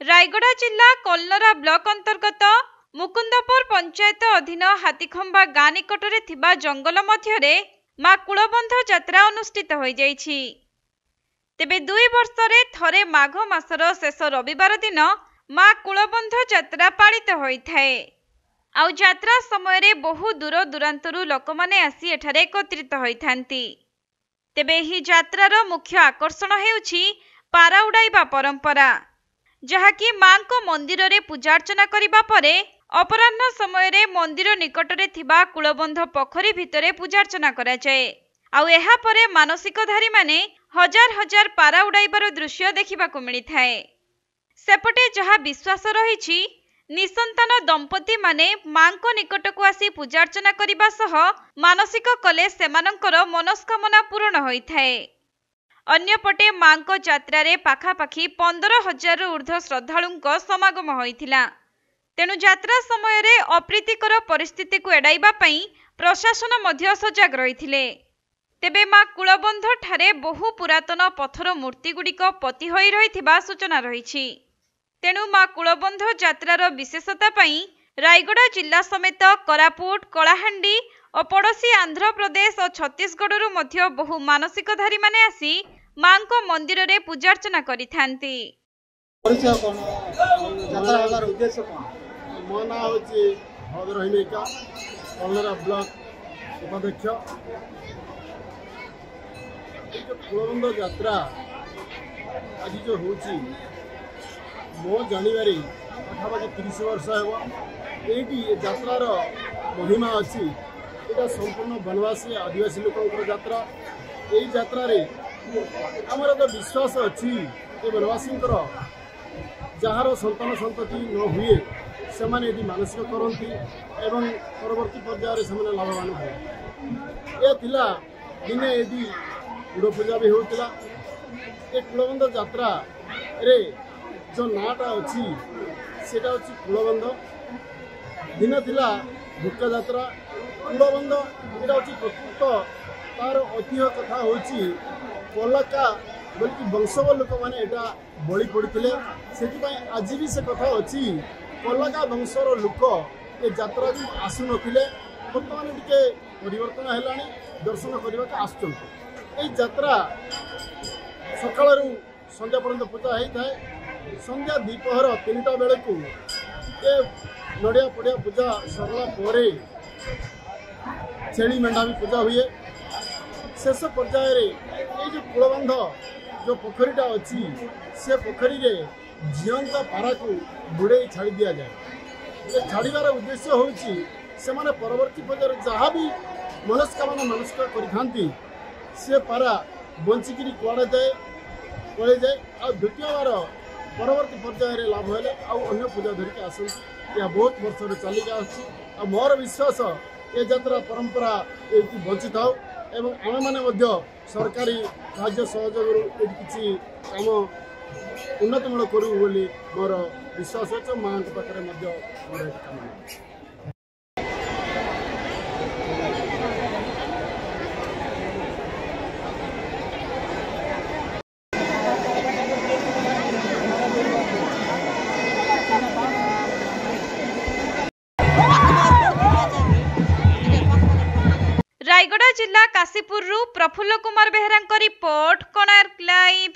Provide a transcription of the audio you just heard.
रायगड़ा जिला कल्लरा ब्लॉक अंतर्गत मुकुंदपुर पंचायत अधीन हाथीखंबा गाँ निकटरे थिबा जंगल मध्यरे माँ कुलबंध यात्रा अनुष्ठित हो जाइछि। तेबे 2 वर्षरे थरे माघ मासर शेष रविवार दिन माँ कुलबंध यात्रा पालित होइथाए। आउ यात्रा समय रे बहु दूर दूरांतरु लोकमाने आसी एठारे एकत्रित होइथांती। तेबे ही यात्रार मुख्य आकर्षण हेउछि पारा उड़ाइबा परंपरा, जहाँकि माँ को मंदिर रे पूजार्चना करिबा परे अपराह्न समय रे मंदिर निकटरे थिबा कुलबंध पोखरी भितरे पूजार्चना करा जाए। आउ एहा परे मानसिकधारी माने हजार हजार पारा उड़ाइबार दृश्य देखिबाकू मिलिथाए। सेपटे जहाँ विश्वास रहिछि निसंतान दंपति माने माँ को निकटकू आसी पूजार्चना करिबा सह मानसिक कले सेमानंकर मनस्कामना पूर्ण होइथाए। अन्यपटे माँ को यात्रा रे पाखापाखि 15,000 रु ऊर्ध्व श्रद्धालुंक समागम होइथिला। तेणु यात्रा समय रे अप्रीतिकर परिस्थिति को एडाइबा पई प्रशासन मध्य सजग रहिथिले। तेबे माँ कुलबंध ठारे बहु पुरातन पत्थर मूर्ति गुड़िक पति होई रहिथिबा सूचना रहिछि। तेणु माँ कुलबंध यात्रार विशेषता पई रायगड़ा जिला समेत कोरापुट, कलाहांडी और पड़ोसी आंध्र प्रदेश और छत्तीसगढ़ मध्य बहु मानसिकधारी माने आसी माँ को मंदिर रे पूजार्चना करिथांती। उद्देश्य मो ना हूँ भद्रहिमिका कल्लरा ब्लॉक उपाध्यक्ष। कुलबंध यात्रा आज जो हूँ मो जानवर पाखापाखि 30 वर्ष है। यात्रार महिमा अच्छी यहाँ संपूर्ण बनवासी आदिवासी लोक यात्रा। यही यात्रा आमर तो विश्वास अच्छी बनवासी जार संतान संतति न हुए से यदि मानसिक करती एवं परवर्ती पर्यायर से लाभवान हुए। दिने यदि गुड़ पूजा भी होता। ये कुलबंध यात्रा रे जो नाटा अच्छी सेटा अच्छी कुलबंध। दिन थिला भुक्का यात्रा कुलबंध यहाँ हूँ प्रकृत तार ऐतिह्य कथा हूँ कोलका बोलिकी वंशव लोक मैंने यहाँ बलि पड़ते से आज भी से कथा अच्छी कोलका वंशर लोक ये यात्रा को आसुन बर्तमान टे परिवर्तन है दर्शन करने आसुच्च। यात्रा सकाळ संध्या पर्यंत पूजा होता है। संध्या द्विपहर 3टा बेले को नड़िया पड़िया पूजा सरला परे छेली मेढ़ा भी पूजा हुए। शेष पर्यायर ये जो कुलबंध जो पोखरीटा अच्छी से पोखरी रे जीवंत पारा को बुड़े छाड़ी दि जाए। छाड़ार उद्देश्य हूँ से परवर्ती पर्यायर जहाँ भी मनस्कामना मानसिक करी से पारा बंचिकी कुआड़े जाए पड़े जाए। आ द्वितीय बार परवर्ती पर्यायर लाभ है अन्य पूजा धरिक आसती। यह बहुत वर्ष चलिक आ मोर विश्वास ये यात्रा परंपरा ये बंची था एवं आम मैंने सरकारी राज्य सहयोग किसी कम उन्नतमूलक करूँ बोली मोर विश्वास अच्छे। माँ पाखे मोर काम रायगड़ा जिला काशीपुर प्रफुल्ल कुमार बेहरा रिपोर्ट, कोणार्क लाइव।